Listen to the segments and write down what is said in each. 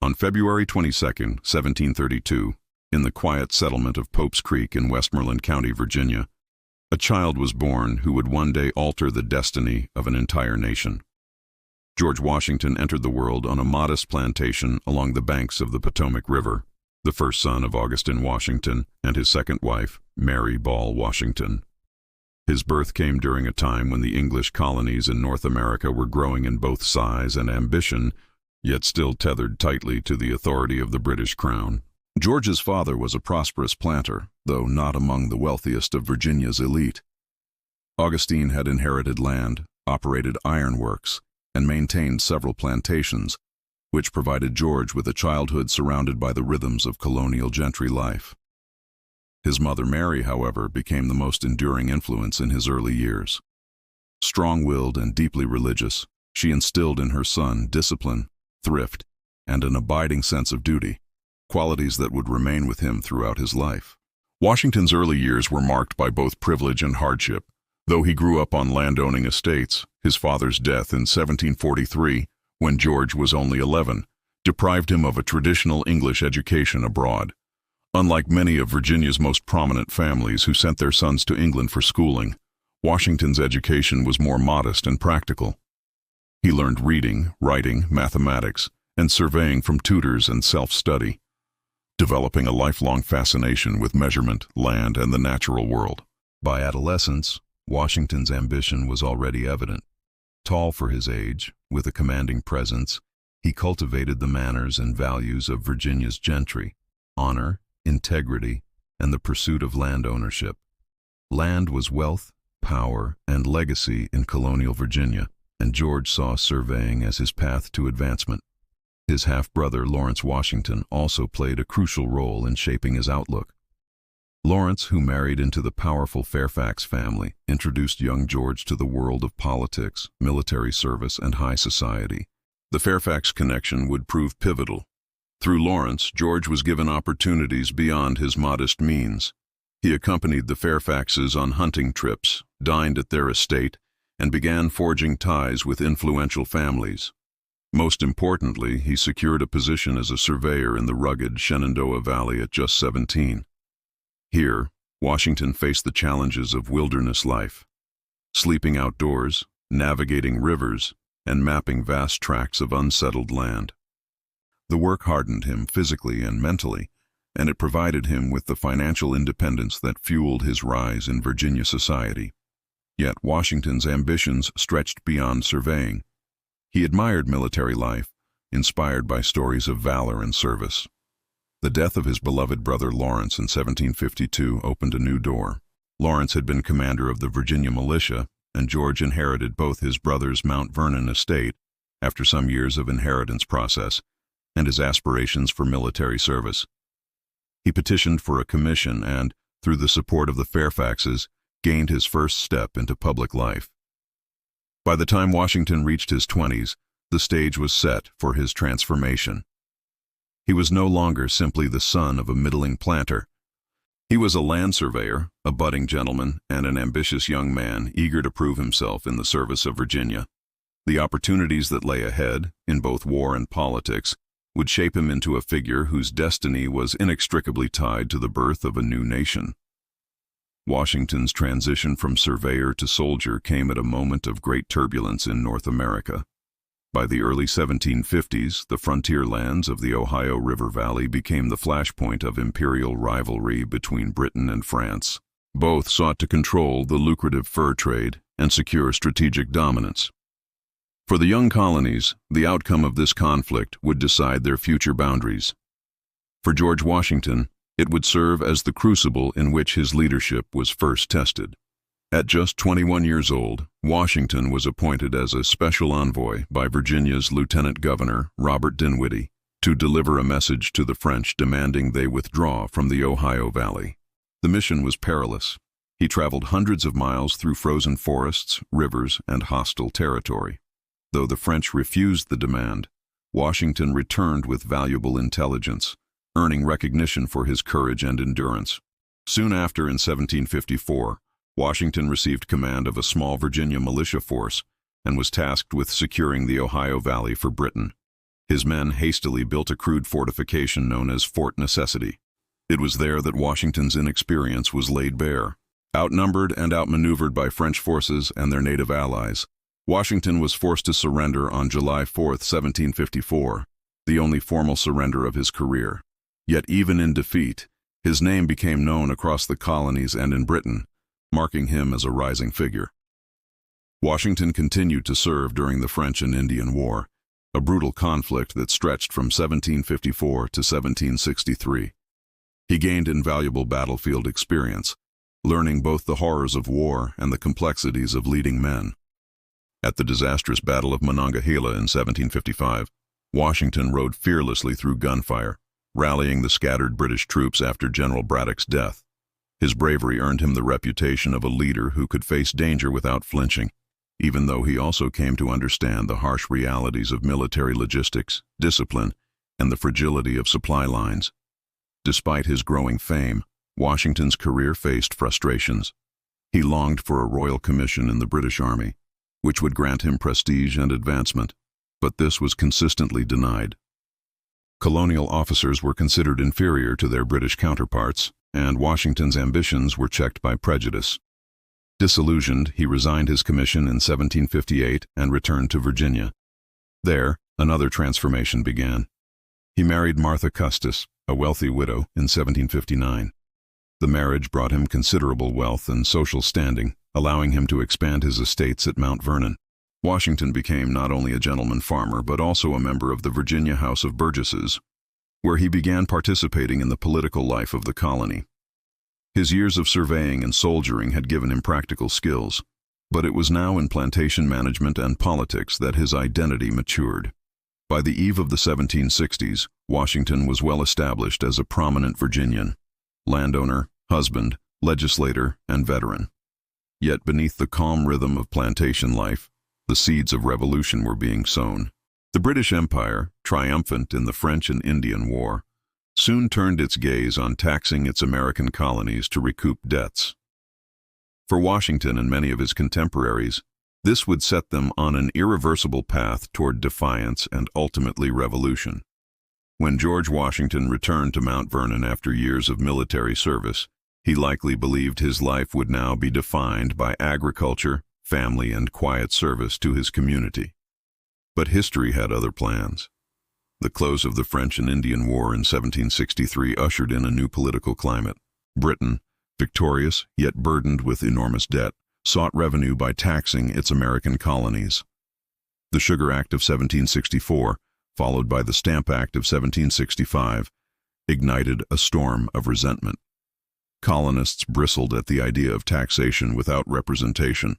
On February 22, 1732, in the quiet settlement of Pope's Creek in Westmoreland County, Virginia, a child was born who would one day alter the destiny of an entire nation. George Washington entered the world on a modest plantation along the banks of the Potomac River, the first son of Augustine Washington and his second wife, Mary Ball Washington. His birth came during a time when the English colonies in North America were growing in both size and ambition, yet still tethered tightly to the authority of the British Crown. George's father was a prosperous planter, though not among the wealthiest of Virginia's elite. Augustine had inherited land, operated ironworks, and maintained several plantations, which provided George with a childhood surrounded by the rhythms of colonial gentry life. His mother Mary, however, became the most enduring influence in his early years. Strong-willed and deeply religious, she instilled in her son discipline, thrift, and an abiding sense of duty, qualities that would remain with him throughout his life. Washington's early years were marked by both privilege and hardship. Though he grew up on landowning estates, his father's death in 1743, when George was only 11, deprived him of a traditional English education abroad. Unlike many of Virginia's most prominent families who sent their sons to England for schooling, Washington's education was more modest and practical. He learned reading, writing, mathematics, and surveying from tutors and self-study, developing a lifelong fascination with measurement, land, and the natural world. By adolescence, Washington's ambition was already evident. Tall for his age, with a commanding presence, he cultivated the manners and values of Virginia's gentry: honor, integrity, and the pursuit of land ownership. Land was wealth, power, and legacy in colonial Virginia, and George saw surveying as his path to advancement. His half-brother Lawrence Washington also played a crucial role in shaping his outlook. Lawrence, who married into the powerful Fairfax family, introduced young George to the world of politics, military service, and high society. The Fairfax connection would prove pivotal. Through Lawrence, George was given opportunities beyond his modest means. He accompanied the Fairfaxes on hunting trips, dined at their estate, and began forging ties with influential families. Most importantly, he secured a position as a surveyor in the rugged Shenandoah Valley at just 17. Here, Washington faced the challenges of wilderness life, sleeping outdoors, navigating rivers, and mapping vast tracts of unsettled land. The work hardened him physically and mentally, and it provided him with the financial independence that fueled his rise in Virginia society. Yet Washington's ambitions stretched beyond surveying. He admired military life, inspired by stories of valor and service. The death of his beloved brother Lawrence in 1752 opened a new door. Lawrence had been commander of the Virginia militia, and George inherited both his brother's Mount Vernon estate after some years of inheritance process, and his aspirations for military service. He petitioned for a commission and, through the support of the Fairfaxes, gained his first step into public life. By the time Washington reached his 20s, the stage was set for his transformation. He was no longer simply the son of a middling planter. He was a land surveyor, a budding gentleman, and an ambitious young man eager to prove himself in the service of Virginia. The opportunities that lay ahead, in both war and politics, would shape him into a figure whose destiny was inextricably tied to the birth of a new nation. Washington's transition from surveyor to soldier came at a moment of great turbulence in North America. By the early 1750s, the frontier lands of the Ohio River Valley became the flashpoint of imperial rivalry between Britain and France. Both sought to control the lucrative fur trade and secure strategic dominance. For the young colonies, the outcome of this conflict would decide their future boundaries. For George Washington, it would serve as the crucible in which his leadership was first tested. At just 21 years old, Washington was appointed as a special envoy by Virginia's Lieutenant Governor, Robert Dinwiddie, to deliver a message to the French demanding they withdraw from the Ohio Valley. The mission was perilous. He traveled hundreds of miles through frozen forests, rivers, and hostile territory. Though the French refused the demand, Washington returned with valuable intelligence, earning recognition for his courage and endurance. Soon after, in 1754, Washington received command of a small Virginia militia force and was tasked with securing the Ohio Valley for Britain. His men hastily built a crude fortification known as Fort Necessity. It was there that Washington's inexperience was laid bare. Outnumbered and outmaneuvered by French forces and their native allies, Washington was forced to surrender on July 4, 1754, the only formal surrender of his career. Yet even in defeat, his name became known across the colonies and in Britain, marking him as a rising figure. Washington continued to serve during the French and Indian War, a brutal conflict that stretched from 1754 to 1763. He gained invaluable battlefield experience, learning both the horrors of war and the complexities of leading men. At the disastrous Battle of Monongahela in 1755, Washington rode fearlessly through gunfire, rallying the scattered British troops after General Braddock's death. His bravery earned him the reputation of a leader who could face danger without flinching, even though he also came to understand the harsh realities of military logistics, discipline, and the fragility of supply lines. Despite his growing fame, Washington's career faced frustrations. He longed for a royal commission in the British Army, which would grant him prestige and advancement, but this was consistently denied. Colonial officers were considered inferior to their British counterparts, and Washington's ambitions were checked by prejudice. Disillusioned, he resigned his commission in 1758 and returned to Virginia. There, another transformation began. He married Martha Custis, a wealthy widow, in 1759. The marriage brought him considerable wealth and social standing, allowing him to expand his estates at Mount Vernon. Washington became not only a gentleman farmer but also a member of the Virginia House of Burgesses, where he began participating in the political life of the colony. His years of surveying and soldiering had given him practical skills, but it was now in plantation management and politics that his identity matured. By the eve of the 1760s, Washington was well established as a prominent Virginian, landowner, husband, legislator, and veteran. Yet beneath the calm rhythm of plantation life, the seeds of revolution were being sown. The British Empire, triumphant in the French and Indian War, soon turned its gaze on taxing its American colonies to recoup debts. For Washington and many of his contemporaries, this would set them on an irreversible path toward defiance and ultimately revolution. When George Washington returned to Mount Vernon after years of military service, he likely believed his life would now be defined by agriculture, family, and quiet service to his community. But history had other plans. The close of the French and Indian War in 1763 ushered in a new political climate. Britain, victorious yet burdened with enormous debt, sought revenue by taxing its American colonies. The Sugar Act of 1764, followed by the Stamp Act of 1765, ignited a storm of resentment. Colonists bristled at the idea of taxation without representation,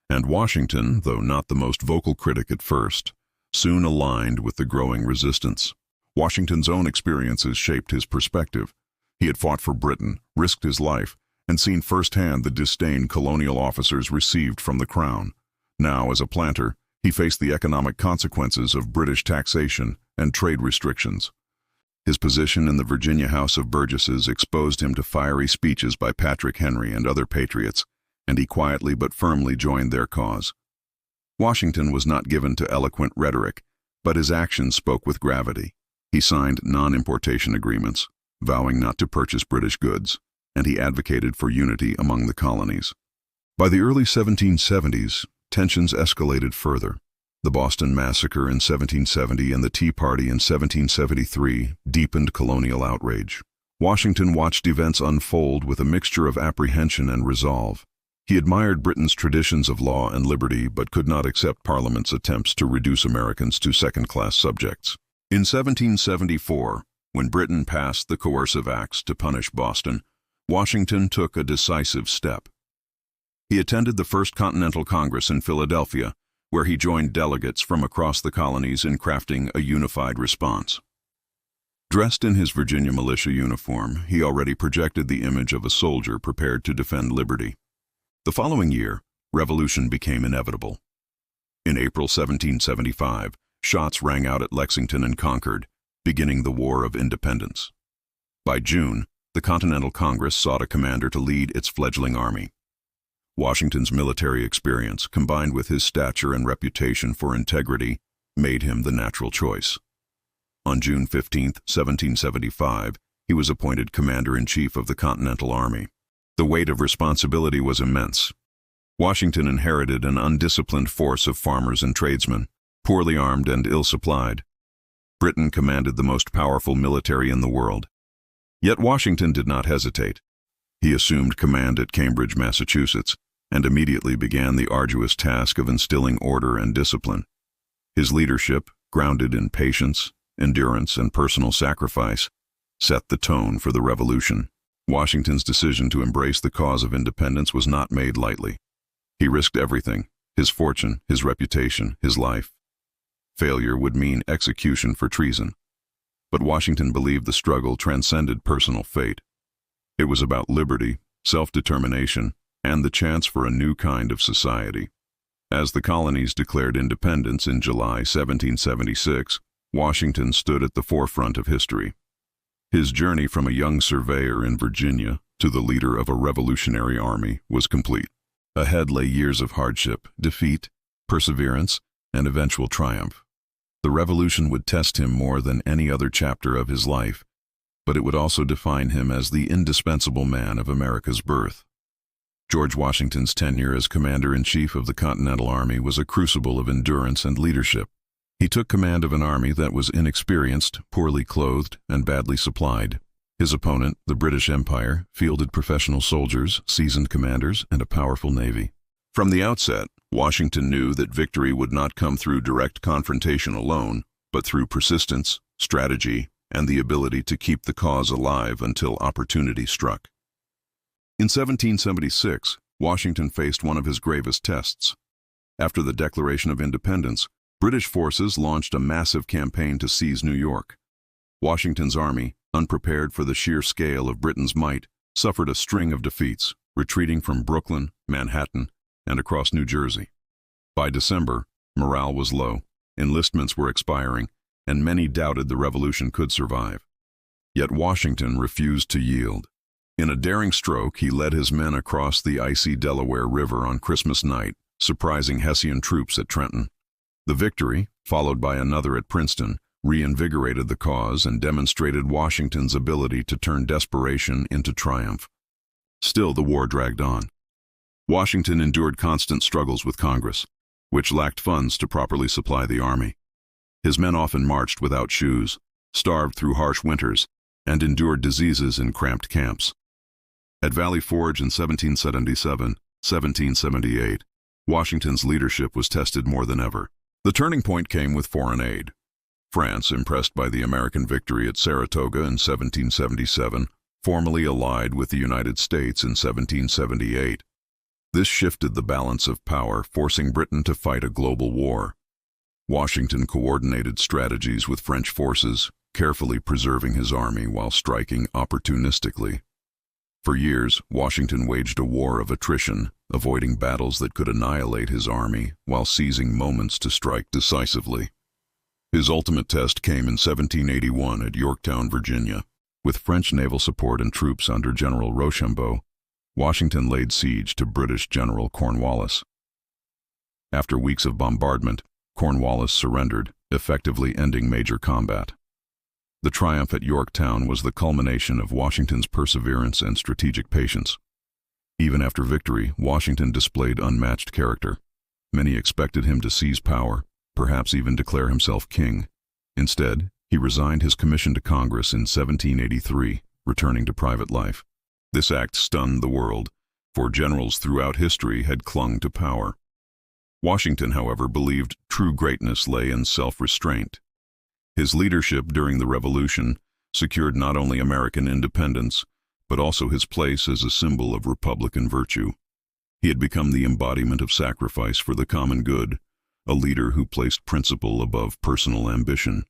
and Washington, though not the most vocal critic at first, soon aligned with the growing resistance. Washington's own experiences shaped his perspective. He had fought for Britain, risked his life, and seen firsthand the disdain colonial officers received from the crown. Now, as a planter, he faced the economic consequences of British taxation and trade restrictions. His position in the Virginia House of Burgesses exposed him to fiery speeches by Patrick Henry and other patriots, and he quietly but firmly joined their cause. Washington was not given to eloquent rhetoric, but his actions spoke with gravity. He signed non-importation agreements, vowing not to purchase British goods, and he advocated for unity among the colonies. By the early 1770s, tensions escalated further. The Boston Massacre in 1770 and the Tea Party in 1773 deepened colonial outrage. Washington watched events unfold with a mixture of apprehension and resolve. He admired Britain's traditions of law and liberty but could not accept Parliament's attempts to reduce Americans to second-class subjects. In 1774, when Britain passed the Coercive Acts to punish Boston, Washington took a decisive step. He attended the First Continental Congress in Philadelphia, where he joined delegates from across the colonies in crafting a unified response. Dressed in his Virginia militia uniform, he already projected the image of a soldier prepared to defend liberty. The following year, revolution became inevitable. In April 1775, shots rang out at Lexington and Concord, beginning the War of Independence. By June, the Continental Congress sought a commander to lead its fledgling army. Washington's military experience, combined with his stature and reputation for integrity, made him the natural choice. On June 15, 1775, he was appointed Commander-in-Chief of the Continental Army. The weight of responsibility was immense. Washington inherited an undisciplined force of farmers and tradesmen, poorly armed and ill-supplied. Britain commanded the most powerful military in the world. Yet Washington did not hesitate. He assumed command at Cambridge, Massachusetts, and immediately began the arduous task of instilling order and discipline. His leadership, grounded in patience, endurance, and personal sacrifice, set the tone for the revolution. Washington's decision to embrace the cause of independence was not made lightly. He risked everything: his fortune, his reputation, his life. Failure would mean execution for treason. But Washington believed the struggle transcended personal fate. It was about liberty, self-determination, and the chance for a new kind of society. As the colonies declared independence in July 1776, Washington stood at the forefront of history. His journey from a young surveyor in Virginia to the leader of a revolutionary army was complete. Ahead lay years of hardship, defeat, perseverance, and eventual triumph. The revolution would test him more than any other chapter of his life, but it would also define him as the indispensable man of America's birth. George Washington's tenure as Commander-in-Chief of the Continental Army was a crucible of endurance and leadership. He took command of an army that was inexperienced, poorly clothed, and badly supplied. His opponent, the British Empire, fielded professional soldiers, seasoned commanders, and a powerful navy. From the outset, Washington knew that victory would not come through direct confrontation alone, but through persistence, strategy, and the ability to keep the cause alive until opportunity struck. In 1776, Washington faced one of his gravest tests. After the Declaration of Independence, British forces launched a massive campaign to seize New York. Washington's army, unprepared for the sheer scale of Britain's might, suffered a string of defeats, retreating from Brooklyn, Manhattan, and across New Jersey. By December, morale was low, enlistments were expiring, and many doubted the revolution could survive. Yet Washington refused to yield. In a daring stroke, he led his men across the icy Delaware River on Christmas night, surprising Hessian troops at Trenton. The victory, followed by another at Princeton, reinvigorated the cause and demonstrated Washington's ability to turn desperation into triumph. Still, the war dragged on. Washington endured constant struggles with Congress, which lacked funds to properly supply the army. His men often marched without shoes, starved through harsh winters, and endured diseases in cramped camps. At Valley Forge in 1777-1778, Washington's leadership was tested more than ever. The turning point came with foreign aid. France, impressed by the American victory at Saratoga in 1777, formally allied with the United States in 1778. This shifted the balance of power, forcing Britain to fight a global war. Washington coordinated strategies with French forces, carefully preserving his army while striking opportunistically. For years, Washington waged a war of attrition, avoiding battles that could annihilate his army while seizing moments to strike decisively. His ultimate test came in 1781 at Yorktown, Virginia. With French naval support and troops under General Rochambeau, Washington laid siege to British General Cornwallis. After weeks of bombardment, Cornwallis surrendered, effectively ending major combat. The triumph at Yorktown was the culmination of Washington's perseverance and strategic patience. Even after victory, Washington displayed unmatched character. Many expected him to seize power, perhaps even declare himself king. Instead, he resigned his commission to Congress in 1783, returning to private life. This act stunned the world, for generals throughout history had clung to power. Washington, however, believed true greatness lay in self-restraint. His leadership during the Revolution secured not only American independence, but also his place as a symbol of Republican virtue. He had become the embodiment of sacrifice for the common good, a leader who placed principle above personal ambition.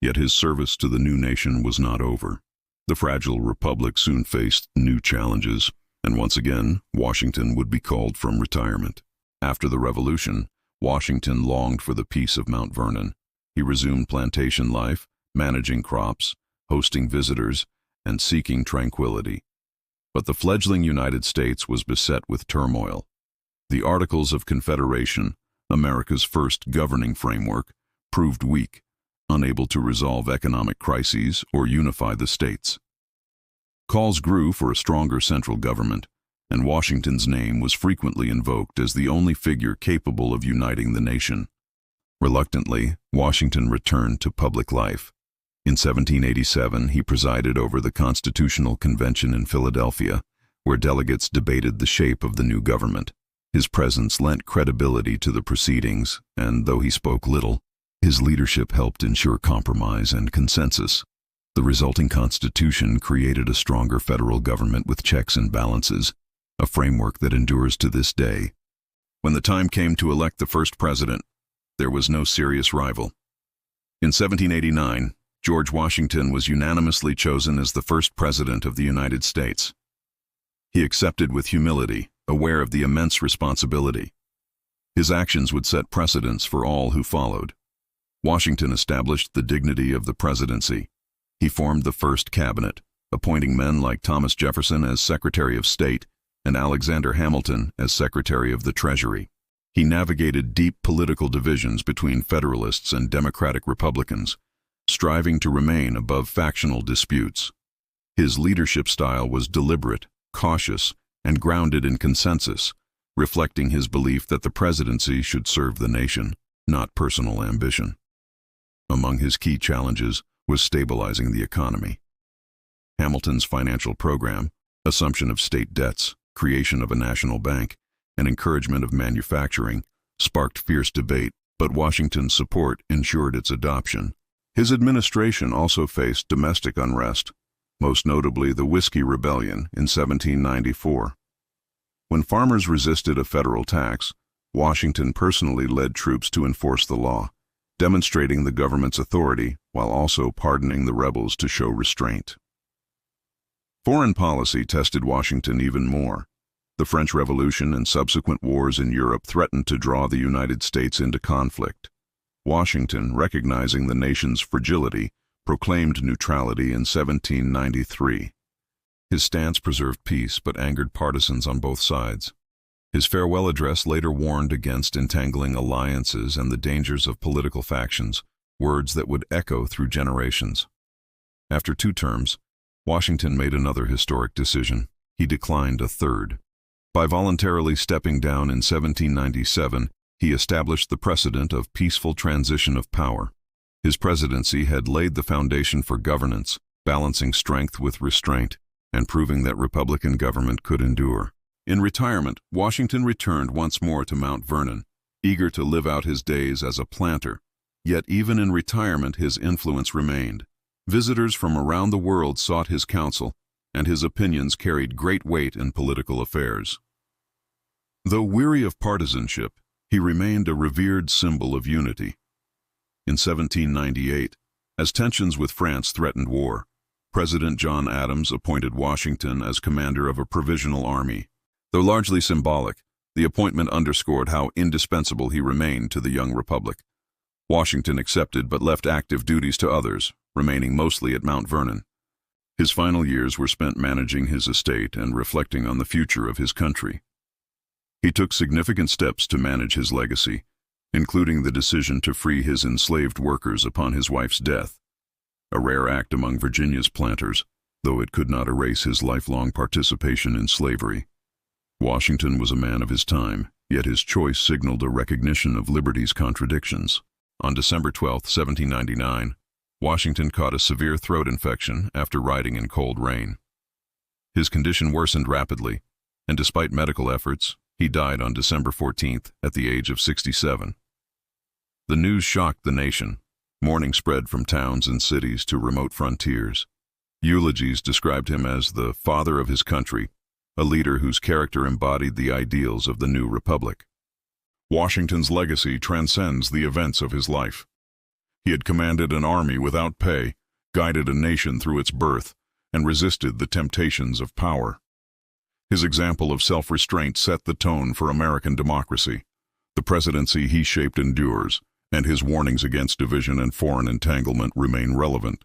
Yet his service to the new nation was not over. The fragile republic soon faced new challenges, and once again, Washington would be called from retirement. After the Revolution, Washington longed for the peace of Mount Vernon. He resumed plantation life, managing crops, hosting visitors, and seeking tranquility. But the fledgling United States was beset with turmoil. The Articles of Confederation, America's first governing framework, proved weak, unable to resolve economic crises or unify the states. Calls grew for a stronger central government, and Washington's name was frequently invoked as the only figure capable of uniting the nation. Reluctantly, Washington returned to public life. In 1787, he presided over the Constitutional Convention in Philadelphia, where delegates debated the shape of the new government. His presence lent credibility to the proceedings, and though he spoke little, his leadership helped ensure compromise and consensus. The resulting Constitution created a stronger federal government with checks and balances, a framework that endures to this day. When the time came to elect the first president, there was no serious rival. In 1789, George Washington was unanimously chosen as the first president of the United States. He accepted with humility, aware of the immense responsibility. His actions would set precedents for all who followed. Washington established the dignity of the presidency. He formed the first cabinet, appointing men like Thomas Jefferson as Secretary of State and Alexander Hamilton as Secretary of the Treasury. He navigated deep political divisions between Federalists and Democratic Republicans, striving to remain above factional disputes. His leadership style was deliberate, cautious, and grounded in consensus, reflecting his belief that the presidency should serve the nation, not personal ambition. Among his key challenges was stabilizing the economy. Hamilton's financial program, assumption of state debts, creation of a national bank, and encouragement of manufacturing sparked fierce debate, but Washington's support ensured its adoption. His administration also faced domestic unrest, most notably the Whiskey Rebellion in 1794. When farmers resisted a federal tax, Washington personally led troops to enforce the law, demonstrating the government's authority while also pardoning the rebels to show restraint. Foreign policy tested Washington even more. The French Revolution and subsequent wars in Europe threatened to draw the United States into conflict. Washington, recognizing the nation's fragility, proclaimed neutrality in 1793. His stance preserved peace but angered partisans on both sides. His farewell address later warned against entangling alliances and the dangers of political factions, words that would echo through generations. After 2 terms, Washington made another historic decision. He declined a third. By voluntarily stepping down in 1797, he established the precedent of peaceful transition of power. His presidency had laid the foundation for governance, balancing strength with restraint, and proving that Republican government could endure. In retirement, Washington returned once more to Mount Vernon, eager to live out his days as a planter. Yet even in retirement his influence remained. Visitors from around the world sought his counsel, and his opinions carried great weight in political affairs. Though weary of partisanship, he remained a revered symbol of unity. In 1798, as tensions with France threatened war, President John Adams appointed Washington as commander of a provisional army. Though largely symbolic, the appointment underscored how indispensable he remained to the young republic. Washington accepted but left active duties to others, remaining mostly at Mount Vernon. His final years were spent managing his estate and reflecting on the future of his country. He took significant steps to manage his legacy, including the decision to free his enslaved workers upon his wife's death, a rare act among Virginia's planters, though it could not erase his lifelong participation in slavery. Washington was a man of his time, yet his choice signaled a recognition of liberty's contradictions. On December 12, 1799, Washington caught a severe throat infection after riding in cold rain. His condition worsened rapidly, and despite medical efforts, he died on December 14th at the age of 67. The news shocked the nation. Mourning spread from towns and cities to remote frontiers. Eulogies described him as the father of his country, a leader whose character embodied the ideals of the new republic. Washington's legacy transcends the events of his life. He had commanded an army without pay, guided a nation through its birth, and resisted the temptations of power. His example of self-restraint set the tone for American democracy. The presidency he shaped endures, and his warnings against division and foreign entanglement remain relevant.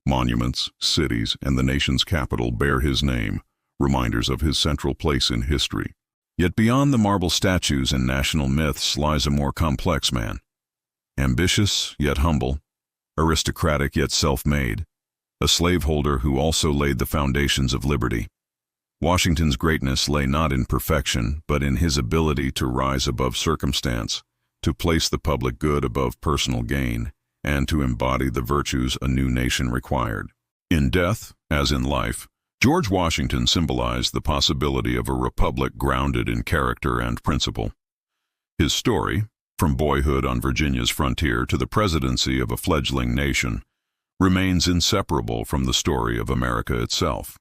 Monuments, cities, and the nation's capital bear his name, reminders of his central place in history. Yet beyond the marble statues and national myths lies a more complex man. Ambitious, yet humble, aristocratic yet self-made, a slaveholder who also laid the foundations of liberty. Washington's greatness lay not in perfection, but in his ability to rise above circumstance, to place the public good above personal gain, and to embody the virtues a new nation required. In death, as in life, George Washington symbolized the possibility of a republic grounded in character and principle. His story, from boyhood on Virginia's frontier to the presidency of a fledgling nation, remains inseparable from the story of America itself.